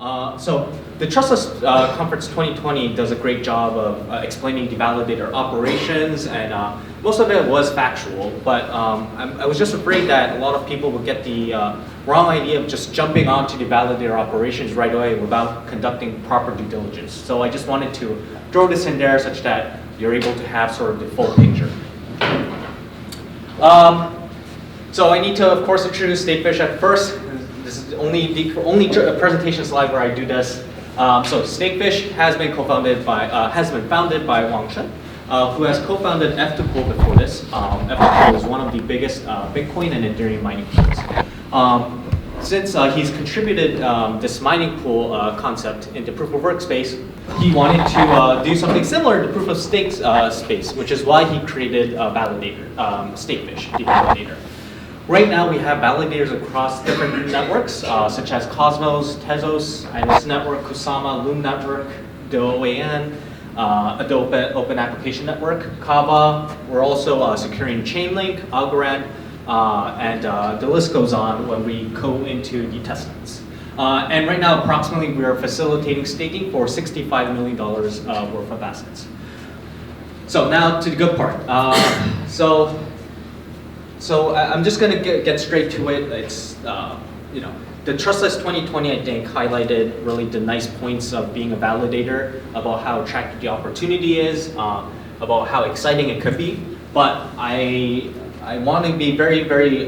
So the Trustless Conference 2020 does a great job of explaining the validator operations, and most of it was factual, but I was just afraid that a lot of people would get the wrong idea of just jumping onto the validator operations right away without conducting proper due diligence. So I just wanted to throw this in there such that you're able to have sort of the full picture. So I need to, of course, introduce stakefish at first. This is the only presentation slide where I do this. So stakefish has been founded by Wang Shen, who has co-founded F2Pool before this. F2Pool is one of the biggest Bitcoin and Ethereum mining pools. Since he's contributed this mining pool concept into proof of work space, he wanted to do something similar to proof of stake space, which is why he created a validator, stakefish, the validator. Right now, we have validators across different networks, such as Cosmos, Tezos, Iris Network, Kusama, Loom Network, DOAN, the Open Application Network, Kava. We're also securing Chainlink, Algorand, and the list goes on when we go into the testnets. And right now, approximately, we are facilitating staking for $65 million worth of assets. So now to the good part. So I'm just going to get straight to it. It's, the Trustless 2020, I think, highlighted really the nice points of being a validator, about how attractive the opportunity is, about how exciting it could be. But I want to be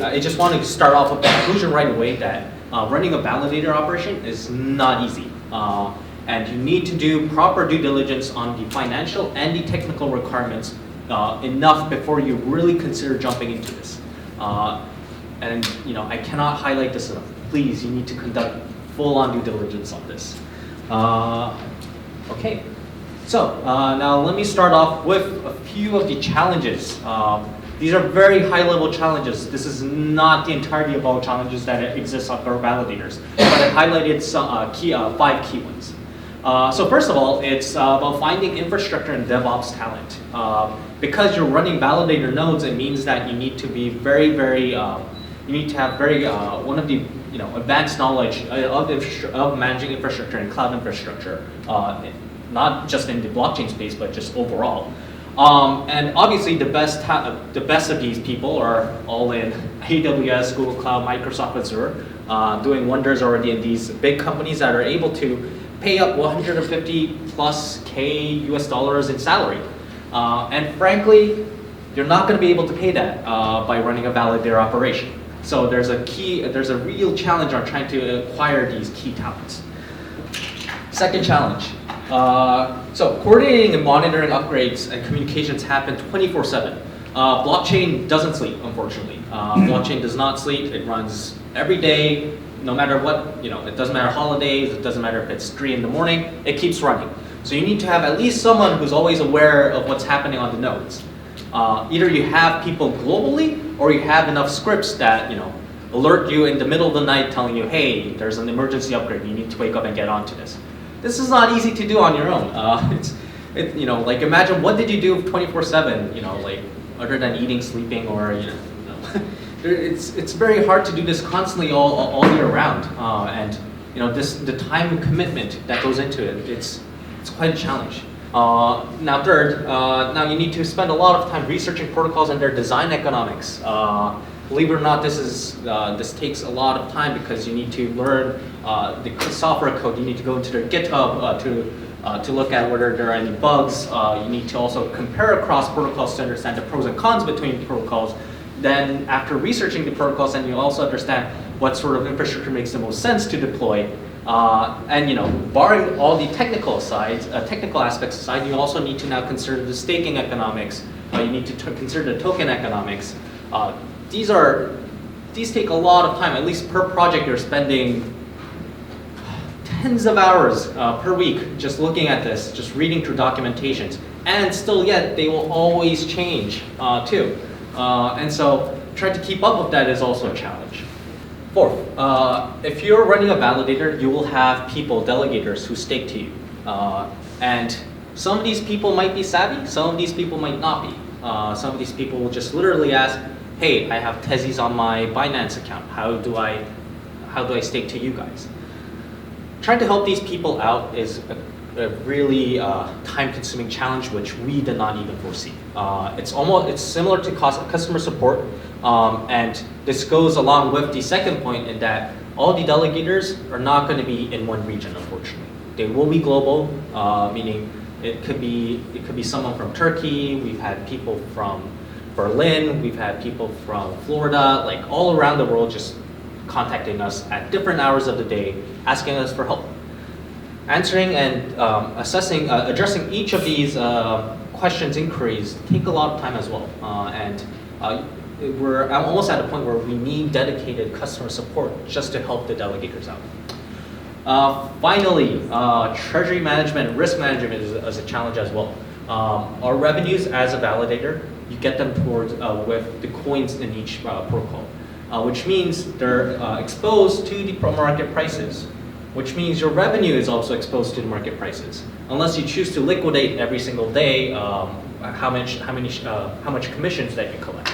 I just want to start off with the conclusion right away that running a validator operation is not easy. And you need to do proper due diligence on the financial and the technical requirements enough before you really consider jumping into this. And I cannot highlight this enough. Please, you need to conduct full-on due diligence on this. Okay, so now let me start off with a few of the challenges. These are very high-level challenges. This is not the entirety of all challenges that exist on our validators, but I highlighted some 5 key ones. So first of all, it's about finding infrastructure and DevOps talent. Because you're running validator nodes, it means that you need to be you need to have one of the advanced knowledge of managing infrastructure and cloud infrastructure, not just in the blockchain space, but just overall. And obviously, the best of these people are all in AWS, Google Cloud, Microsoft Azure, doing wonders already in these big companies that are able to pay up 150 plus K US dollars in salary. And frankly, you're not going to be able to pay that by running a validator operation. So there's a real challenge on trying to acquire these key talents. Second challenge. So coordinating and monitoring upgrades and communications happen 24/7. Blockchain doesn't sleep, unfortunately. Blockchain does not sleep. It runs every day, no matter what, it doesn't matter holidays, it doesn't matter if it's 3 in the morning, it keeps running. So you need to have at least someone who's always aware of what's happening on the nodes. Either you have people globally, or you have enough scripts that alert you in the middle of the night telling you, hey, there's an emergency upgrade, you need to wake up and get onto this. This is not easy to do on your own. Like imagine what did you do 24/7, like other than eating, sleeping, or it's very hard to do this constantly all year round. And the time and commitment that goes into it, it's quite a challenge. Now third, now you need to spend a lot of time researching protocols and their design economics. Believe it or not, this takes a lot of time because you need to learn the software code. You need to go into their GitHub to look at whether there are any bugs. You need to also compare across protocols to understand the pros and cons between protocols. Then after researching the protocols, then you also understand what sort of infrastructure makes the most sense to deploy. And barring all the technical aspects aside, you also need to now consider the staking economics. You need to consider the token economics. These take a lot of time. At least per project, you're spending tens of hours per week just looking at this, just reading through documentations, and still yet they will always change too. And so trying to keep up with that is also a challenge. Fourth, if you're running a validator, you will have people, delegators, who stake to you. And some of these people might be savvy, some of these people might not be. Some of these people will just literally ask, hey, I have Tezos on my Binance account. How do I stake to you guys? trying to help these people out is a really time-consuming challenge, which we did not even foresee. It's similar to customer support, and this goes along with the second point in that all the delegators are not going to be in one region, unfortunately. They will be global, meaning it could be someone from Turkey. We've had people from Berlin. We've had people from Florida, like all around the world, just contacting us at different hours of the day, asking us for help. Answering and addressing each of these questions, inquiries, take a lot of time as well. We're almost at a point where we need dedicated customer support just to help the delegators out. Finally, treasury management, risk management is a challenge as well. Our revenues as a validator, you get them towards with the coins in each protocol, which means they're exposed to the market prices, which means your revenue is also exposed to the market prices. Unless you choose to liquidate every single day, how much commissions that you collect.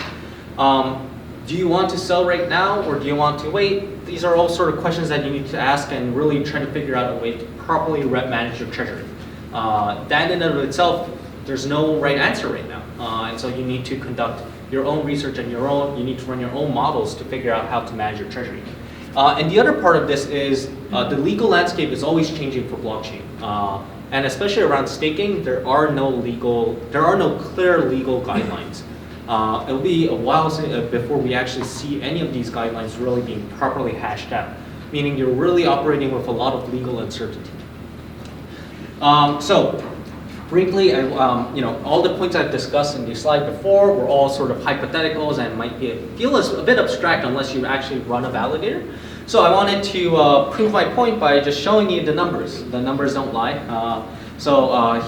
Do you want to sell right now, or do you want to wait? These are all sort of questions that you need to ask and really try to figure out a way to properly manage your treasury. That in and of itself, there's no right answer right now. And so you need to conduct your own research and you need to run your own models to figure out how to manage your treasury. And the other part of this is the legal landscape is always changing for blockchain. And especially around staking, there are no clear legal guidelines. It'll be a while before we actually see any of these guidelines really being properly hashed out, meaning you're really operating with a lot of legal uncertainty. So briefly, all the points I've discussed in the slide before were all sort of hypotheticals and might feel a bit abstract unless you actually run a validator. So I wanted to prove my point by just showing you the numbers. The numbers don't lie.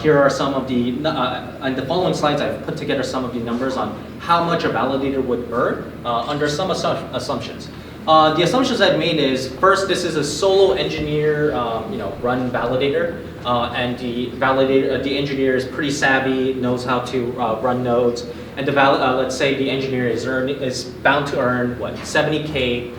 Here are some of the, in the following slides I've put together some of the numbers on how much a validator would earn under some assumptions. The assumptions I've made is, first, this is a solo engineer run validator, and the engineer is pretty savvy, knows how to run nodes, and let's say the engineer is bound to earn, what, 70K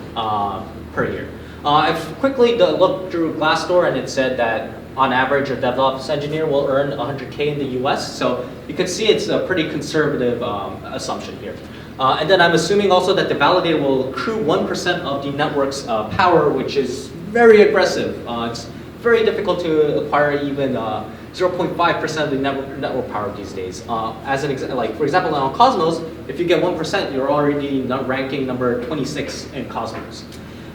per year. I've quickly looked through Glassdoor, and it said that on average, a DevOps engineer will earn 100K in the US. So you can see it's a pretty conservative assumption here. And then I'm assuming also that the validator will accrue 1% of the network's power, which is very aggressive. It's very difficult to acquire even 0.5% of the network power these days. As an for example, on Cosmos, if you get 1%, you're already ranking number 26 in Cosmos.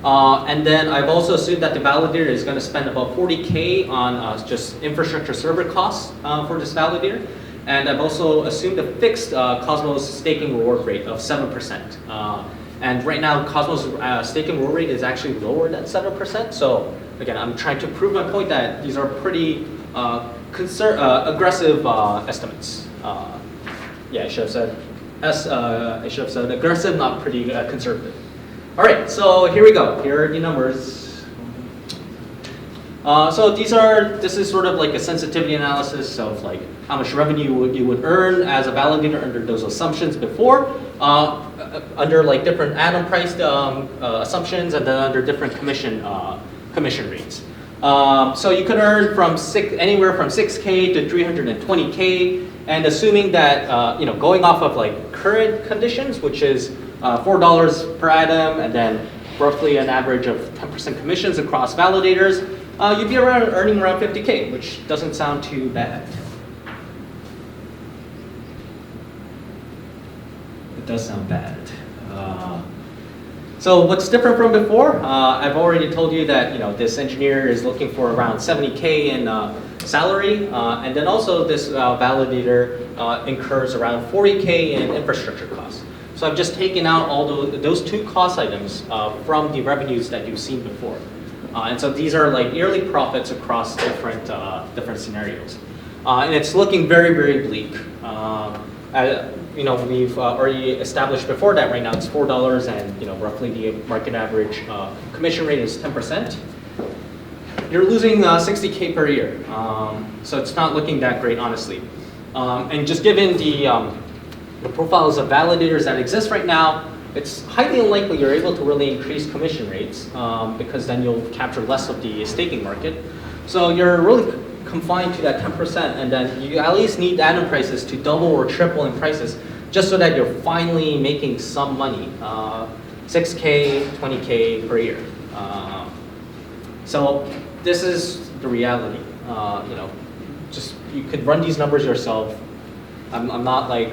And then I've also assumed that the validator is going to spend about 40K on just infrastructure server costs for this validator. And I've also assumed a fixed Cosmos staking reward rate of 7%. And right now, Cosmos staking reward rate is actually lower than 7%. So again, I'm trying to prove my point that these are pretty aggressive estimates. Yeah, I should have said aggressive, not pretty conservative. All right, so here we go. Here are the numbers. So this is sort of like a sensitivity analysis of like how much revenue you would earn as a validator under those assumptions before, under like different atom price assumptions, and then under different commission rates. So you could earn from anywhere from 6K to 320K, and assuming that going off of like current conditions, which is $4 per atom, and then roughly an average of 10% commissions across validators, you'd be earning around 50K, which doesn't sound too bad. It does sound bad. So what's different from before? I've already told you that this engineer is looking for around 70K in salary, and then also this validator incurs around 40K in infrastructure costs. So I've just taken out all those two cost items from the revenues that you've seen before. And so these are like yearly profits across different scenarios. And it's looking very, very bleak. We've already established before that right now it's $4, and roughly the market average commission rate is 10%. You're losing 60K per year. So it's not looking that great, honestly. And just given the profiles of validators that exist right now, it's highly unlikely you're able to really increase commission rates because then you'll capture less of the staking market. So you're really confined to that 10%, and then you at least need add-on prices to double or triple in prices just so that you're finally making some money, 6K, 20K per year. So this is the reality. You know, just you could run these numbers yourself. I'm not like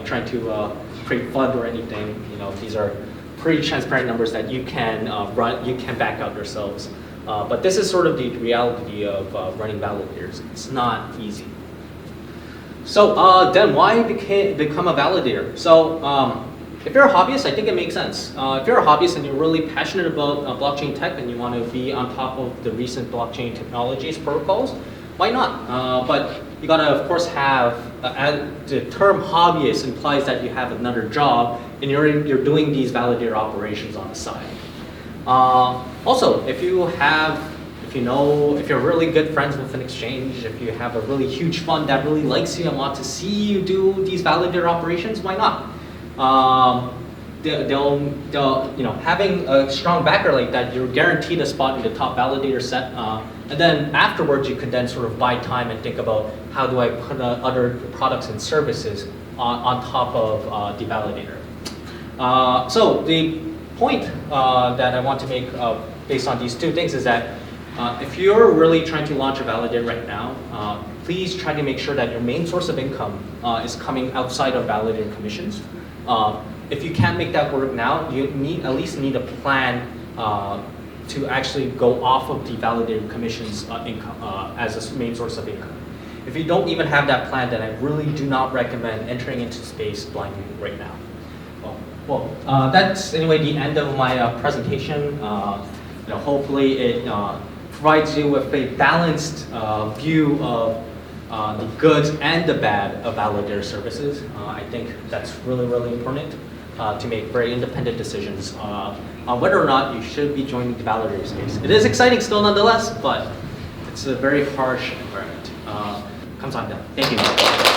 trying to create FUD or anything. You know, these are pretty transparent numbers that you can run. You can back out yourselves. But this is sort of the reality of running validators. It's not easy. So then why become a validator? So if you're a hobbyist, I think it makes sense. If you're a hobbyist and you're really passionate about blockchain tech and you want to be on top of the recent blockchain technologies, protocols, why not? But you gotta, of course, have, the term hobbyist implies that you have another job and you're doing these validator operations on the side. Also, if you're really good friends with an exchange, if you have a really huge fund that really likes you and wants to see you do these validator operations, why not? Having a strong backer like that, you're guaranteed a spot in the top validator set, and then afterwards you could then sort of buy time and think about how do I put other products and services on top of the validator. So the point that I want to make based on these two things is that if you're really trying to launch a validator right now, please try to make sure that your main source of income is coming outside of validator commissions. If you can't make that work now, you at least need a plan to actually go off of the validator commissions income as a main source of income. If you don't even have that plan, then I really do not recommend entering into space blindly right now. Well, that's anyway the end of my presentation. Hopefully it provides you with a balanced view of the goods and the bad of validator services. I think that's really, really important to make very independent decisions on whether or not you should be joining the validator space. It is exciting still nonetheless, but it's a very harsh environment. Comes on down. Thank you.